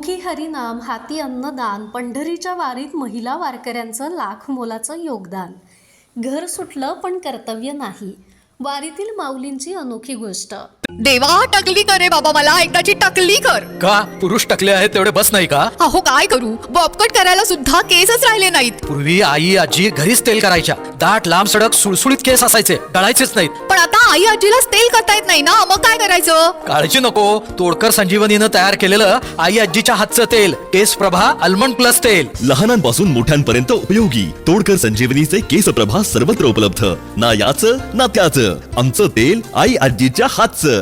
मुखी हरिनाम, हाती अन्नदान, पंढरीच्या वारीत महिला वारकऱ्यांचं लाख मोलाचं योगदान. घर सुटलं पण कर्तव्य नाही. वारीतील माऊलींची अनोखी गोष्ट. देवा टकली करे बाबा, मला एकदाची टकली कर. का पुरुष टकले आहेत तेवढे बस नाही का? अहो काय करू, बॉबकट करायला सुद्धा केसच राहिले नाहीत. पूर्वी आई आजी घरीच तेल करायच्या. दाट लांब सडक सुळसुळीत केस असायचे, गळायचेच नाहीत. पण आता आई आजीलाच तेल करता येत नाही ना, मग काय करायचं? काळजी नको, तोडकर संजीवनीनं तयार केलेलं आई आजीच्या हातचं तेल केस प्रभा आल्मंड प्लस तेल. लहानांपासून मोठ्यांपर्यंत उपयोगी तोडकर संजीवनीचे केस प्रभा सर्वत्र उपलब्ध. ना याचं ना त्याचं, आमचं तेल आई आजीच्या हातचं.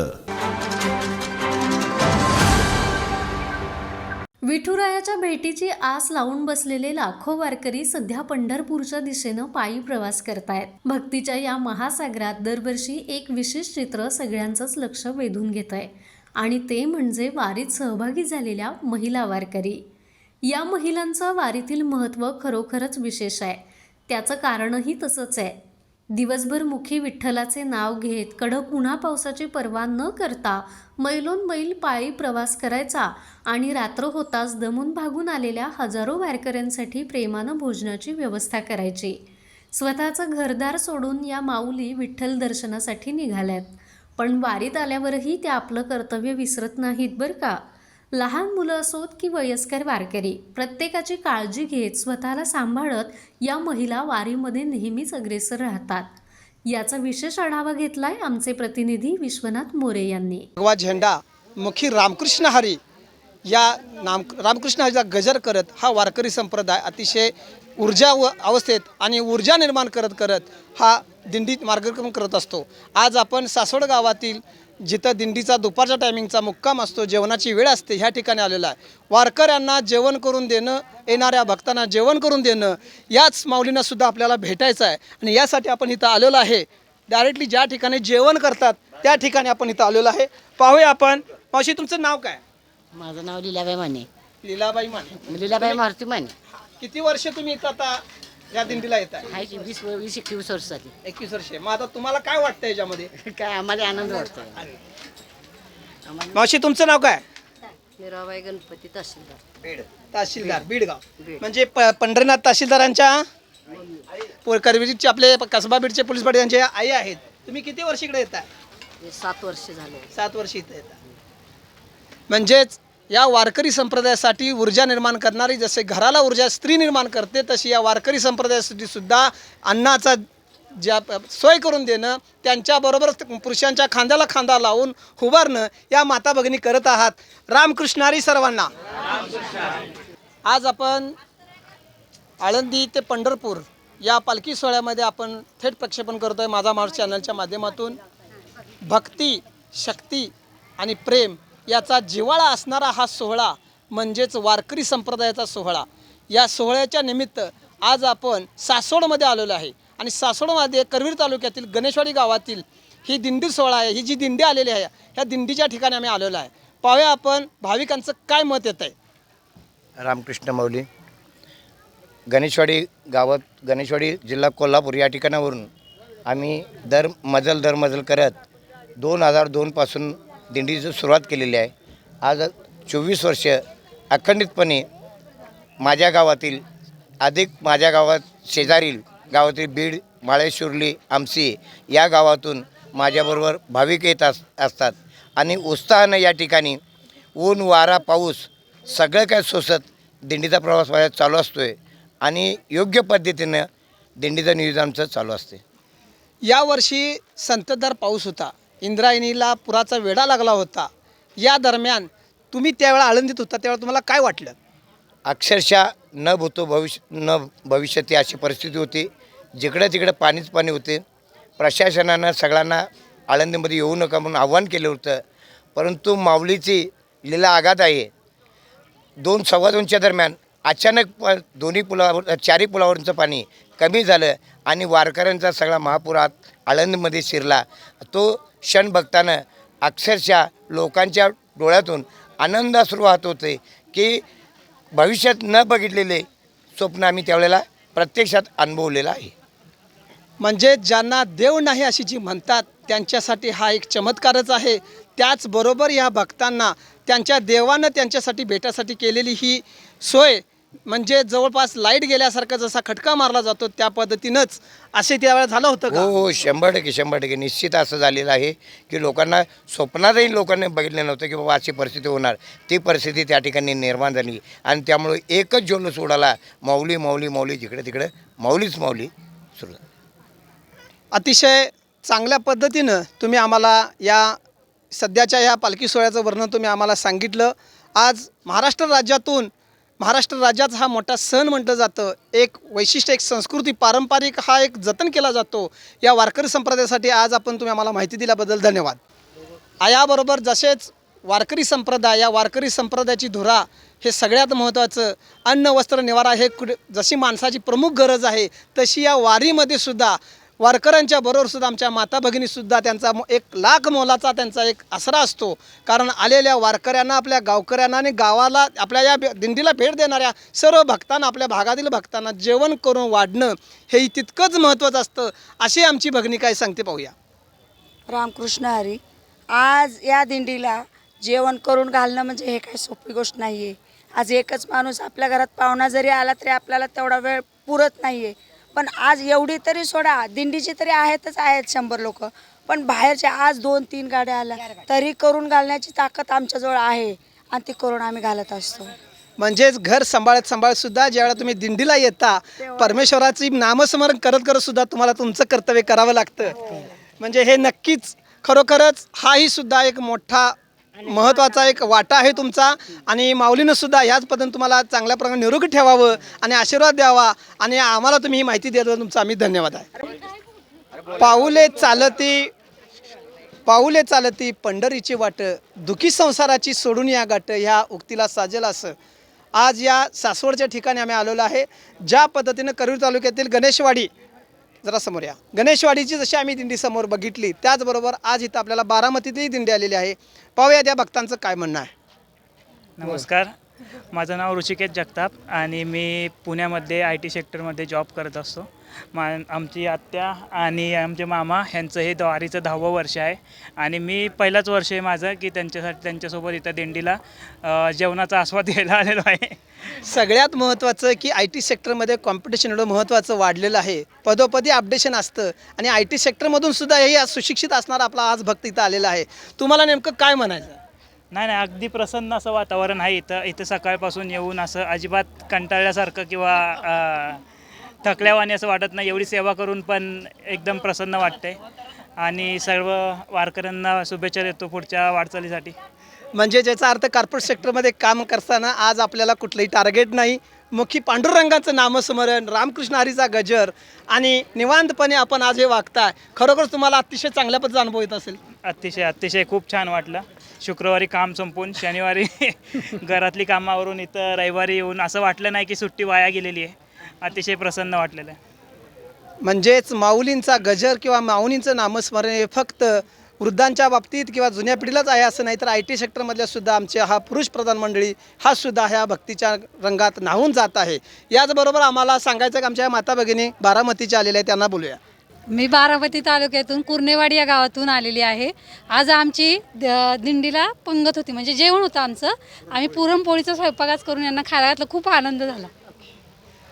विठुरायाच्या भेटीची आस लावून बसलेले लाखो वारकरी सध्या पंढरपूरच्या दिशेनं पायी प्रवास करतायत. भक्तीच्या या महासागरात दरवर्षी एक विशेष चित्र सगळ्यांचंच लक्ष वेधून घेत आहे आणि ते म्हणजे वारीत सहभागी झालेल्या महिला वारकरी. या महिलांचं वारीतील महत्त्व खरोखरच विशेष आहे. त्याचं कारणही तसंच आहे. दिवसभर मुखी विठ्ठलाचे नाव घेत कडक उन्हा पावसाची पर्वा न करता मैलोन मैल पायी प्रवास करायचा आणि रात्र होताच दमून भागून आलेल्या हजारो वारकऱ्यांसाठी प्रेमानं भोजनाची व्यवस्था करायची. स्वतःचं घरदार सोडून या माऊली विठ्ठल दर्शनासाठी निघाल्यात. पण वारीत आल्यावरही त्या आपलं कर्तव्य विसरत नाहीत बरं का. लहान मुलं असोत की वयस्कर वारकरी, प्रत्येकाची काळजी घेत स्वतःला सांभाळत या महिला वारीमध्ये नेहमीच अग्रेसर राहतात. याचा विशेष आढावा घेतलाय आमचे प्रतिनिधी विश्वनाथ मोरे यांनी. भगवा झेंडा मुखी रामकृष्ण हरी या रामकृष्ण हरीचा गजर करत हा वारकरी संप्रदाय अतिशय ऊर्जा अवस्थेत आणि ऊर्जा निर्माण करत हा दिंडी मार्गक्रमण करत असतो. आज आपण सासवड गावातील जिथं दिंडीचा दुपारच्या टायमिंगचा मुक्काम असतो, जेवणाची वेळ असते, ह्या ठिकाणी आलेला आहे. वारकऱ्यांना जेवण करून देणं, येणाऱ्या भक्तांना जेवण करून देणं, याच माऊलींना सुद्धा आपल्याला भेटायचं आहे आणि यासाठी आपण इथं आलेलो आहे. डायरेक्टली ज्या ठिकाणी जेवण करतात त्या ठिकाणी आपण इथं आलेलो आहे. पाहूया आपण. मावशी, तुमचं नाव काय? माझं नाव लीलाबाई माने. लीलाबाई माने. लीलाबाई मारुती माने. किती वर्ष तुम्ही इथं आता या दिंडीला येत आहे? आहे की 20-21 वर्ष झाली. 21 वर्षे. मग आता तुम्हाला काय वाटतं याच्यामध्ये? काय आम्हाला आनंद वाटतो. मावशी, तुमचं नाव काय? हिराबाई गणपती तहसीलदार. तहसीलदार बीडगाव. म्हणजे पंढरीनाथ तहसीलदारांच्या करवीरचे आपले कसबा बीडचे पोलीस पाटील यांचे आई आहेत. तुम्ही किती वर्ष इकडे येत आहे? 7 वर्ष झाले. 7 वर्ष इथे येत आहे. म्हणजेच या वारकरी संप्रदायासाठी ऊर्जा निर्माण करणारी जसे घराला ऊर्जा स्त्री निर्माण करते, तशी या वारकरी संप्रदायासाठी सुद्धा अन्नाचा ज्या सोय करून देणं, त्यांच्याबरोबरच पुरुषांच्या खांद्याला खांदा लावून उभारणं या माता भगिनी करत आहात. रामकृष्ण हरी सर्वांना. आज आपण आळंदी ते पंढरपूर या पालखी सोहळ्यामध्ये आपण थेट प्रक्षेपण करतोय माझा महाराष्ट्र चॅनलच्या माध्यमातून. भक्ती, शक्ती आणि प्रेम याचा जिव्हाळा असणारा हा सोहळा म्हणजेच वारकरी संप्रदायाचा सोहळा. या सोहळ्याच्या निमित्त आज आपण सासवडमध्ये आलेलो आहे आणि सासवडमध्ये करवीर तालुक्यातील गणेशवाडी गावातील ही दिंडी सोहळा आहे. ही जी दिंडी आलेली आहे, ह्या दिंडीच्या ठिकाणी आम्ही आलेलो आहे. पाहूया आपण भाविकांचं काय मत येत आहे. रामकृष्ण माऊली गणेशवाडी गावात, गणेशवाडी जिल्हा कोल्हापूर या ठिकाणावरून आम्ही दर मजल करत 2002पासून दिंडीची सुरुवात केलेली आहे. आज 24 वर्ष अखंडितपणे माझ्या गावातील माझ्या गावात शेजारील गावातील बीड, माळेशुर्ली, आमसी या गावातून माझ्याबरोबर भाविक येत असतात आणि उत्साहानं या ठिकाणी ऊन, वारा, पाऊस सगळं काय सोसत दिंडीचा प्रवास माझ्या चालू असतो आहे आणि योग्य पद्धतीनं दिंडीचं नियोजन आमचं चालू असते. यावर्षी संततधार पाऊस होता. इंद्रायणीला पुराचा वेढा लागला होता. या दरम्यान तुम्ही त्यावेळेला आळंदीत होता, त्यावेळेला तुम्हाला काय वाटलं? अक्षरशः न भविष्यती अशी परिस्थिती होती. जिकडं तिकडं पाणीच पाणी होते. प्रशासनानं सगळ्यांना आळंदीमध्ये येऊ नका म्हणून आव्हान केलं होतं. परंतु माऊलीची लीला आघात आहे. 2-2:15च्या दरम्यान अचानक चारही पुलावरचं पाणी कमी झालं आणि वारकऱ्यांचा सगळा महापुरात आळंदीमध्ये शिरला. तो क्षण बघताना अक्षरशः लोकांच्या डोळ्यातून आनंदाश्रू वाहत होते की भविष्यात न बघितलेले स्वप्न आम्ही त्यावेळेला प्रत्यक्षात अनुभवलेलं आहे. म्हणजे ज्यांना देव नाही अशी जी म्हणतात त्यांच्यासाठी हा एक चमत्कारच आहे. त्याचबरोबर या भक्तांना त्यांच्या देवानं त्यांच्यासाठी भेटासाठी केलेली ही सोय म्हणजे जवळपास लाईट गेल्यासारखा जसा खटका मारला जातो त्या पद्धतीनंच असे त्यावेळेला झालं होतं हो का? हो 100% निश्चित असं झालेलं आहे की लोकांना स्वप्नातही लोकांनी बघितलं नव्हतं की बाबा अशी परिस्थिती होणार. ती परिस्थिती त्या ठिकाणी निर्माण झाली आणि त्यामुळे एकच जल्लोष उडाला, माऊली माऊली माऊली, जिकडे तिकडे माऊलीच माऊली सुरू. अतिशय चांगल्या पद्धतीनं तुम्ही आम्हाला या सध्याच्या या पालखी सोहळ्याचं वर्णन तुम्ही आम्हाला सांगितलं. आज महाराष्ट्र राज्याचा हा मोठा सण म्हटलं जातं. एक वैशिष्ट्य, एक संस्कृती, पारंपरिक हा एक जतन केला जातो. या वारकरी संप्रदायासाठी आज तुम्ही आम्हाला माहिती दिल्याबद्दल धन्यवाद. याबरोबर जसेच वारकरी संप्रदाय, या वारकरी संप्रदायाची धुरा हे सगळ्यात महत्त्वाचं. अन्न वस्त्र निवारा हे जशी माणसाची प्रमुख गरज आहे तशी या वारीमध्ये सुद्धा वारकऱ्यांच्या बरोबर सुद्धा आमच्या माता भगिनीसुद्धा त्यांचा एक लाख मोलाचा त्यांचा एक आसरा असतो. कारण आलेल्या वारकऱ्यांना, आपल्या गावकऱ्यांना आणि गावाला, आपल्या या दिंडीला भेट देणाऱ्या सर्व भक्तांना, आपल्या भागातील भक्तांना जेवण करून वाढणं हे तितकंच महत्त्वाचं असतं. अशी आमची भगिनी काय सांगते पाहूया. रामकृष्ण हरी. आज या दिंडीला जेवण करून घालणं म्हणजे हे काही सोपी गोष्ट नाही आहे. आज एकच माणूस आपल्या घरात पाहुणा जरी आला तरी आपल्याला तेवढा वेळ पुरत नाही आहे. पण आज एवढी तरी सोडा, दिंडीची तरी आहेत 100 लोक, पण बाहेरच्या आज 2-3 गाड्या आल्या तरी करून घालण्याची ताकद आमच्याजवळ आहे आणि ती करून आम्ही घालत असतो. म्हणजेच घर सांभाळत सुद्धा ज्यावेळेला तुम्ही दिंडीला येता परमेश्वराची नामस्मरण करत सुद्धा तुम्हाला तुमचं कर्तव्य करावं लागतं. म्हणजे हे नक्कीच खरोखरच हाही सुद्धा एक मोठा महत्त्वाचा एक वाटा आहे तुमचा. आणि माऊलीनं सुद्धा ह्याच पद्धतीने तुम्हाला चांगल्या प्रकारे निरोगी ठेवावं आणि आशीर्वाद द्यावा आणि आम्हाला तुम्ही ही माहिती द्यावी, तुमचा आम्ही धन्यवाद आहे. पाऊले चालती पंढरीची वाट, दुखी संसाराची सोडून या गाठ, ह्या उक्तीला साजेल असं आज या सासवडच्या ठिकाणी आम्ही आलेलो आहे. ज्या पद्धतीनं करवीर तालुक्यातील गणेशवाडी, जरा समोर या, गणेशवाडीची जशी आम्ही दिंडी समोर बघितली त्याचबरोबर आज इथं आपल्याला बारामतीतही दिंडी आलेली आहे. पाहूया त्या भक्तांचं काय म्हणणं आहे. नमस्कार, माझं नाव ऋषिकेश जगताप आणि मी पुण्यामध्ये IT सेक्टरमध्ये जॉब करत असतो. आमची आत्या आणि आमचे मामा ह्यांचं हे वारीचं 10वं वर्ष आहे आणि मी पहिलाच वर्ष आहे माझं की त्यांच्यासोबत इथं दिंडीला जेवणाचा आस्वाद घ्यायला आलेलो आहे. सगळ्यात महत्त्वाचं की IT सेक्टरमध्ये कॉम्पिटिशन एवढं महत्त्वाचं वाढलेलं आहे. पदोपदी अपडेशन असतं आणि IT सेक्टरमधून सुद्धा हे सुशिक्षित असणारा आपला आज भक्त इथं आलेला आहे. तुम्हाला नेमकं काय म्हणायचं? नाही, अगदी प्रसन्न असं वातावरण आहे इथं सकाळपासून येऊन असं अजिबात कंटाळल्यासारखं किंवा थकल्यावानी असं वाटत नाही. एवढी सेवा करून पण एकदम प्रसन्न वाटते आणि सर्व वारकऱ्यांना शुभेच्छा देतो पुढच्या वाटचालीसाठी. म्हणजे ज्याचा अर्थ कॉर्पोरेट सेक्टरमध्ये काम करताना आज आपल्याला कुठलंही टार्गेट नाही, मुखी पांडुरंगाचं नामस्मरण, रामकृष्ण हरीचा गजर आणि निवांतपणे आपण आज हे वागताय. खरोखर तुम्हाला अतिशय चांगल्या पद्धतीचा अनुभव येत असेल. अतिशय खूप छान वाटलं. शुक्रवारी काम संपवून शनिवारी घरातली कामावरून इथं रविवारी येऊन असं वाटलं नाही की सुट्टी वाया गेलेली आहे. अतिशय प्रसन्न वाटलेलं आहे. म्हणजेच माऊलींचा गजर किंवा माऊलींचं नामस्मरण हे फक्त वृद्धांच्या बाबतीत किंवा जुन्या पिढीलाच आहे असं नाही, तर IT सेक्टरमधल्या सुद्धा आमच्या हा पुरुष प्रधान मंडळी हा सुद्धा ह्या भक्तीच्या रंगात न्हावून जात आहे. याचबरोबर आम्हाला सांगायचं की आमच्या माता भगिनी बारामतीच्या आलेल्या आहेत, त्यांना बोलूया. मी बारामती तालुक्यातून कुर्नेवाडी या गावातून आलेली आहे. आज आमची दिंडीला पंगत होती, म्हणजे जेवण होतं आमचं. आम्ही पुरणपोळीचा स्वयंपाकच करून यांना खायला घातलं. खूप आनंद झाला.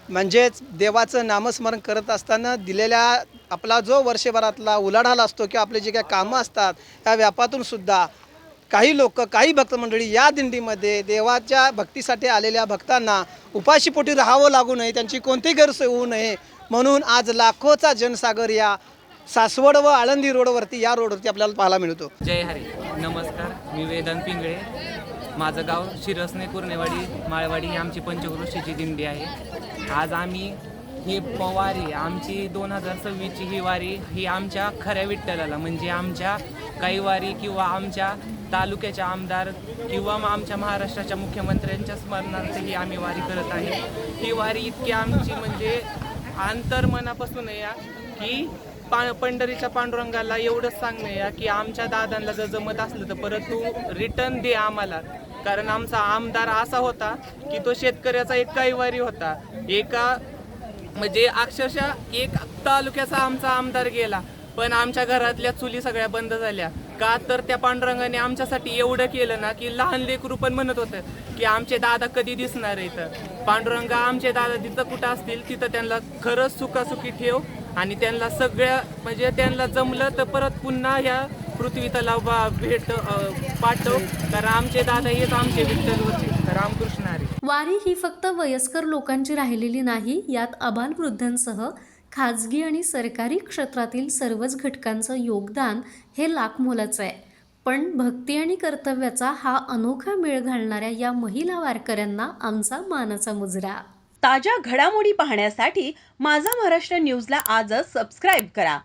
म्हणजेच देवाचं नामस्मरण करत असताना दिलेल्या आपला जो वर्षभरातला उलाढाल असतो किंवा आपले जे काही कामं असतात त्या व्यापातून सुद्धा काही लोक, काही भक्त मंडळी या दिंडीमध्ये देवाच्या भक्तीसाठी आलेल्या भक्तांना उपाशीपोटी राहावं लागू नये, त्यांची कोणतीही गैरसोय होऊ नये म्हणून आज लाखोचा जनसागर या सासवड व आळंदी रोडवरती, या रोडवरती आपल्याला पाहायला मिळतो. जय हरी. नमस्कार, मी वेदांत पिंगळे. माझं गाव शिरसने, कुर्नेवाडी, माळवाडी ही आमची पंचक्रोशीची दिंडी आहे. आज आम्ही ही वारी, आमची 2026ची ही वारी ही आमच्या खऱ्या विठ्ठलाला, म्हणजे आमच्या काही वारी किंवा आमच्या तालुक्याच्या आमदार किंवा आमच्या महाराष्ट्राच्या मुख्यमंत्र्यांच्या स्मरणार्थ ही आम्ही वारी करत आहे. ही वारी इतकी आमची म्हणजे अंतर्मनापासून या की पंढरीच्या पांडुरंगाला एवढंच सांगणं या की आमच्या दादांना जर जमत असलं तर परत तू रिटर्न दे आम्हाला. कारण आमचा आमदार असा होता की तो शेतकऱ्याचा एक कैवारी होता. म्हणजे अक्षरशः एक तालुक्याचा आमचा आमदार गेला, पण आमच्या घरातल्या चुली सगळ्या बंद झाल्या. का तर त्या पांडुरंगाने आमच्यासाठी एवढं केलं ना की लहान लेकरू पण म्हणत होतं की आमचे दादा कधी दिसणार आहे. तर पांडुरंगा आमचे दादा जिथं कुठं असतील तिथं त्यांना खरंच सुखासुखी ठेव आणि त्यांना सगळ्या म्हणजे त्यांना जमलं तर परत पुन्हा ह्या पृथ्वी तलावा भेट पाठव. तर आमचे दादा हेच आमचे विठ्ठल होते. तर रामकृष्ण हरी. वारी ही फक्त वयस्कर लोकांची राहिलेली नाही, यात आबालवृद्धांसह खाजगी आणि सरकारी क्षेत्रातील सर्वच घटकांचं योगदान हे लाख मोलाचं आहे. पण भक्ती आणि कर्तव्याचा हा अनोखा मेळ घालणाऱ्या या महिला वारकऱ्यांना आमचा मानाचा मुजरा. ताज्या घडामोडी पाहण्यासाठी माझा महाराष्ट्र न्यूजला आजच सबस्क्राईब करा.